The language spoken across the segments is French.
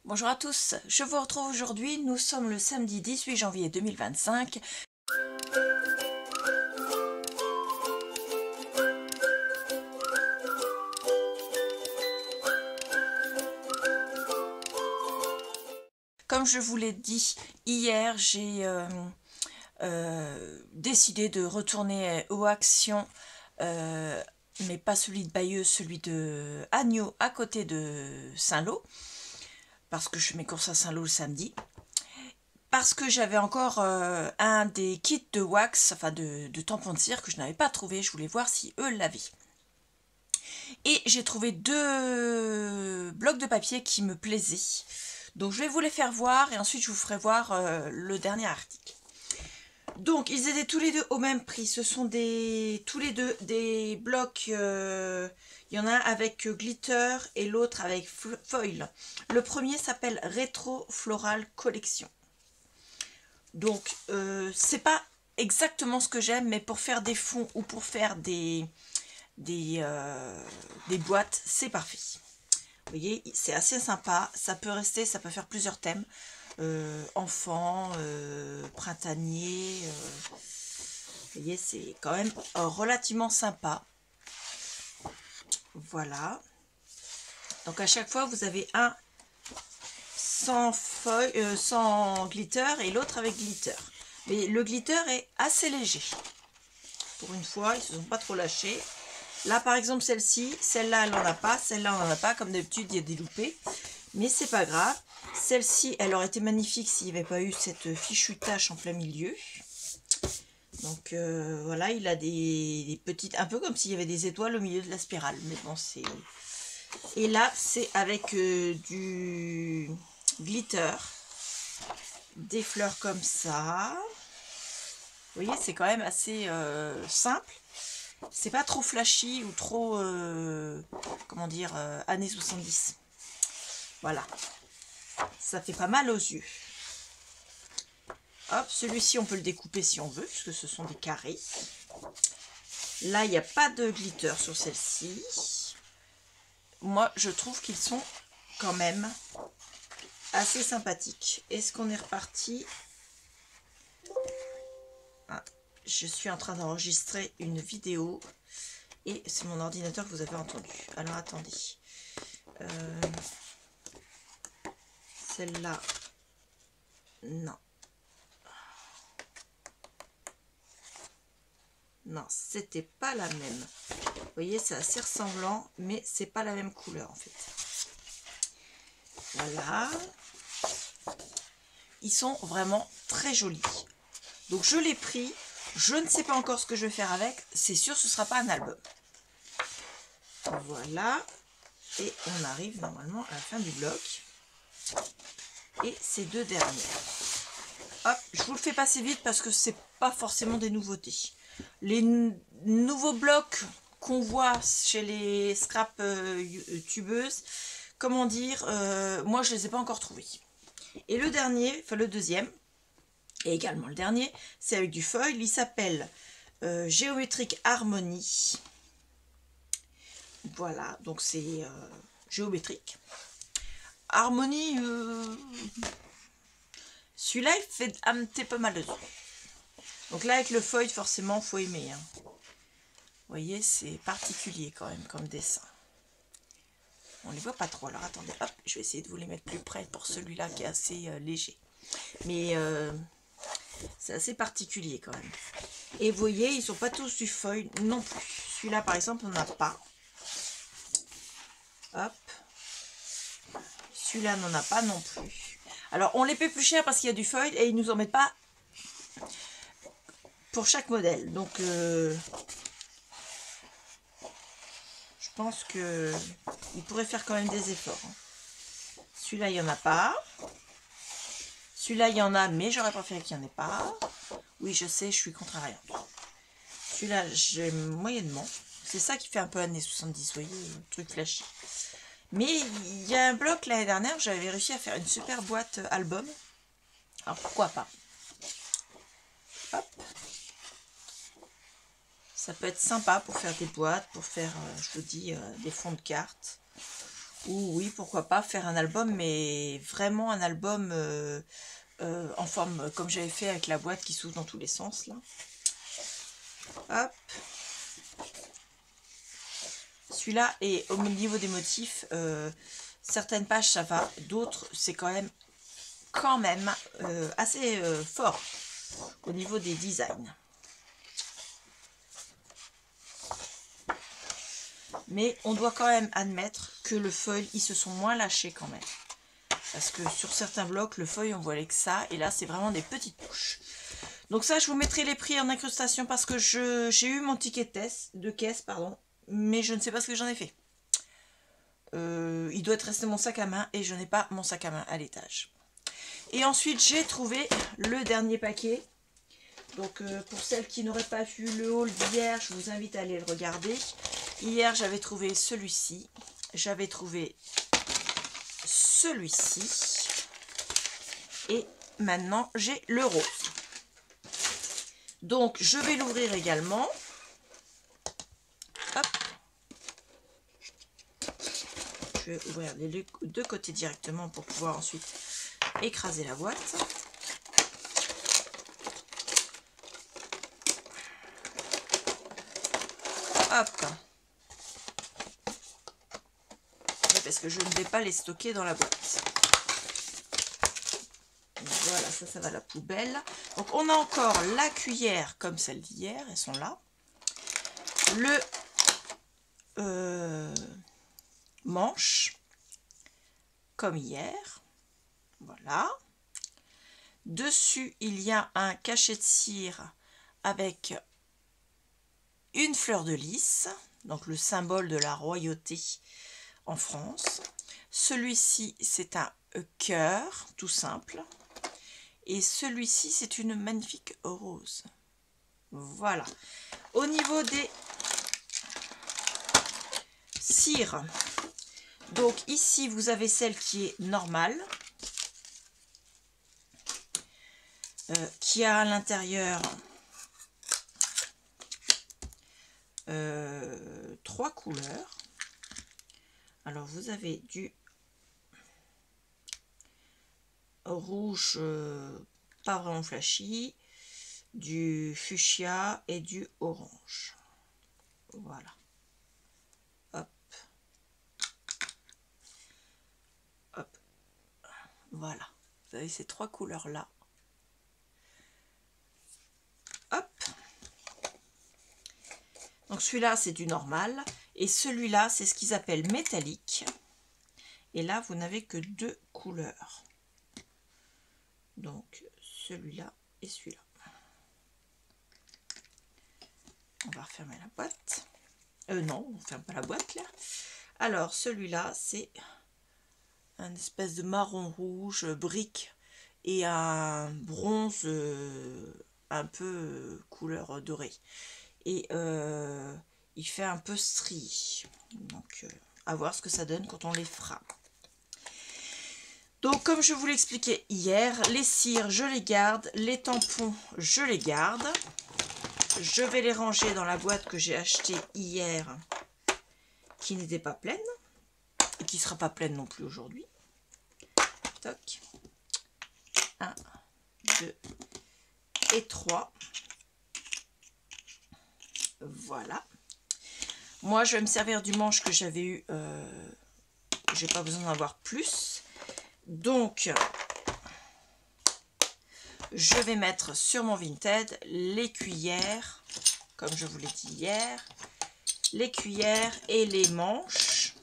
Bonjour à tous, je vous retrouve aujourd'hui, nous sommes le samedi 18 janvier 2025. Comme je vous l'ai dit hier, j'ai décidé de retourner au Action, mais pas celui de Bayeux, celui de Agneau à côté de Saint-Lô, parce que je fais mes courses à Saint-Lô le samedi. Parce que j'avais encore un des kits de wax, enfin de tampons de cire que je n'avais pas trouvé. Je voulais voir si eux l'avaient. Et j'ai trouvé deux blocs de papier qui me plaisaient. Donc je vais vous les faire voir et ensuite je vous ferai voir le dernier article. Donc ils étaient tous les deux au même prix. Ce sont tous les deux des blocs. Il y en a un avec glitter et l'autre avec foil. Le premier s'appelle Retro Floral Collection. Donc, c'est pas exactement ce que j'aime, mais pour faire des fonds ou pour faire des boîtes, c'est parfait. Vous voyez, c'est assez sympa. Ça peut rester, ça peut faire plusieurs thèmes. Enfants, printanier. Vous voyez, c'est quand même relativement sympa. Voilà. Donc, à chaque fois, vous avez un sans feuille, sans glitter et l'autre avec glitter. Mais le glitter est assez léger. Pour une fois, ils ne se sont pas trop lâchés. Là, par exemple, celle-ci, celle-là, elle n'en a pas. Celle-là, on n'en a pas. Comme d'habitude, il y a des loupés. Mais c'est pas grave. Celle-ci, elle aurait été magnifique s'il n'y avait pas eu cette fichue tache en plein milieu. Donc, voilà, il a des petites... Un peu comme s'il y avait des étoiles au milieu de la spirale. Mais bon, c'est... Et là, c'est avec du glitter, des fleurs comme ça. Vous voyez, c'est quand même assez simple. C'est pas trop flashy ou trop, comment dire, années 70. Voilà. Ça fait pas mal aux yeux. Hop, celui-ci, on peut le découper si on veut, puisque ce sont des carrés. Là, il n'y a pas de glitter sur celle-ci. Moi, je trouve qu'ils sont quand même assez sympathique. Est-ce qu'on est reparti? Ah, je suis en train d'enregistrer une vidéo et c'est mon ordinateur que vous avez entendu. Alors attendez. Celle-là, non. Non, c'était pas la même. Vous voyez, c'est assez ressemblant, mais c'est pas la même couleur en fait. Voilà. Ils sont vraiment très jolis. Donc je l'ai pris. Je ne sais pas encore ce que je vais faire avec. C'est sûr ce ne sera pas un album. Voilà. Et on arrive normalement à la fin du bloc. Et ces deux dernières. Hop, je vous le fais passer vite parce que c'est pas forcément des nouveautés. Les nouveaux blocs qu'on voit chez les scrap tubeuses, comment dire, moi je les ai pas encore trouvés. Et le dernier, enfin le deuxième, et également le dernier, c'est avec du foil. Il s'appelle Géométrique Harmonie. Voilà, donc c'est géométrique. Harmonie, celui-là il fait un petit peu mal aux yeux. Donc là avec le foil, forcément, faut aimer. Hein. Vous voyez, c'est particulier quand même comme dessin. On les voit pas trop. Alors attendez, hop, je vais essayer de vous les mettre plus près pour celui-là qui est assez léger. Mais c'est assez particulier quand même. Et vous voyez, ils sont pas tous du foil non plus. Celui-là par exemple, on n'en a pas. Hop. Celui-là n'en a pas non plus. Alors on les paie plus cher parce qu'il y a du foil et ils nous en mettent pas pour chaque modèle. Donc je pense que ils pourraient faire quand même des efforts. Celui-là, il n'y en a pas. Celui-là, il y en a, mais j'aurais préféré qu'il n'y en ait pas. Oui, je sais, je suis contrariante. Celui-là, j'aime moyennement. C'est ça qui fait un peu années 70, vous voyez, le truc flashy. Mais il y a un bloc l'année dernière, j'avais réussi à faire une super boîte album. Alors pourquoi pas? Hop. Ça peut être sympa pour faire des boîtes, pour faire, je vous dis, des fonds de cartes. Ou oui, pourquoi pas faire un album, mais vraiment un album en forme comme j'avais fait avec la boîte qui s'ouvre dans tous les sens là. Hop. Celui-là, et au niveau des motifs, certaines pages ça va, d'autres c'est quand même assez fort au niveau des designs. Mais on doit quand même admettre que le feuille, ils se sont moins lâchés quand même. Parce que sur certains blocs, le feuille, on voit que ça. Et là, c'est vraiment des petites touches. Donc ça, je vous mettrai les prix en incrustation parce que j'ai eu mon ticket de caisse, pardon. Mais je ne sais pas ce que j'en ai fait. Il doit être resté mon sac à main et je n'ai pas mon sac à main à l'étage. Et ensuite, j'ai trouvé le dernier paquet. Donc pour celles qui n'auraient pas vu le haul d'hier, je vous invite à aller le regarder. Hier, j'avais trouvé celui-ci. J'avais trouvé celui-ci. Et maintenant, j'ai le rose. Donc, je vais l'ouvrir également. Hop. Je vais ouvrir les deux côtés directement pour pouvoir ensuite écraser la boîte. Hop. Parce que je ne vais pas les stocker dans la boîte. Voilà, ça va à la poubelle. Donc on a encore la cuillère comme celle d'hier, elles sont là. Le manche comme hier. Voilà. Dessus, il y a un cachet de cire avec une fleur de lys, donc le symbole de la royauté en France. Celui-ci, c'est un cœur, tout simple. Et celui-ci, c'est une magnifique rose. Voilà. Au niveau des cires, donc ici, vous avez celle qui est normale, qui a à l'intérieur 3 couleurs. Alors, vous avez du rouge, pas vraiment flashy, du fuchsia et du orange. Voilà. Hop. Hop. Voilà. Vous avez ces 3 couleurs-là. Hop. Donc celui-là, c'est du normal. Et celui-là, c'est ce qu'ils appellent métallique. Et là, vous n'avez que 2 couleurs. Donc, celui-là et celui-là. On va refermer la boîte. Non, on ne ferme pas la boîte, là. Alors, celui-là, c'est un espèce de marron rouge, brique, et un bronze un peu couleur dorée. Et il fait un peu strié. Donc, à voir ce que ça donne quand on les fera. Donc, comme je vous l'expliquais hier, les cires, je les garde. Les tampons, je les garde. Je vais les ranger dans la boîte que j'ai achetée hier, qui n'était pas pleine. Et qui ne sera pas pleine non plus aujourd'hui. Toc. 1, 2 et 3. Voilà. Moi, je vais me servir du manche que j'avais eu. J'ai pas besoin d'en avoir plus. Donc, je vais mettre sur mon Vinted les cuillères, comme je vous l'ai dit hier, les cuillères et les manches.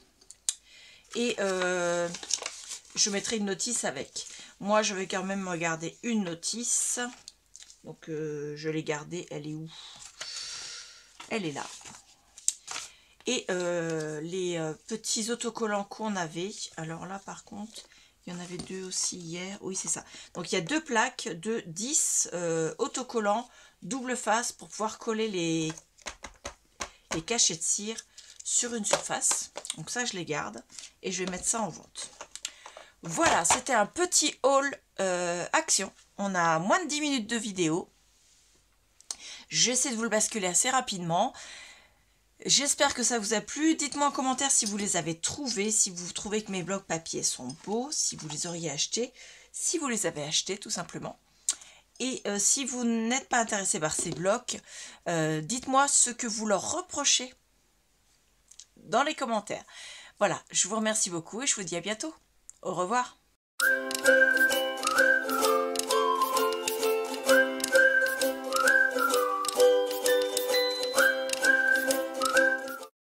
Et je mettrai une notice avec. Moi, je vais quand même regarder une notice. Donc, je l'ai gardée. Elle est où? Elle est là. Et les petits autocollants qu'on avait. Alors là, par contre, il y en avait 2 aussi hier. Oui, c'est ça. Donc, il y a 2 plaques de 10 autocollants double face pour pouvoir coller les cachets de cire sur une surface. Donc ça, je les garde et je vais mettre ça en vente. Voilà, c'était un petit haul action. On a moins de 10 minutes de vidéo. J'essaie de vous le basculer assez rapidement. J'espère que ça vous a plu. Dites-moi en commentaire si vous les avez trouvés, si vous trouvez que mes blocs papier sont beaux, si vous les auriez achetés, si vous les avez achetés tout simplement. Et si vous n'êtes pas intéressé par ces blocs, dites-moi ce que vous leur reprochez dans les commentaires. Voilà, je vous remercie beaucoup et je vous dis à bientôt. Au revoir.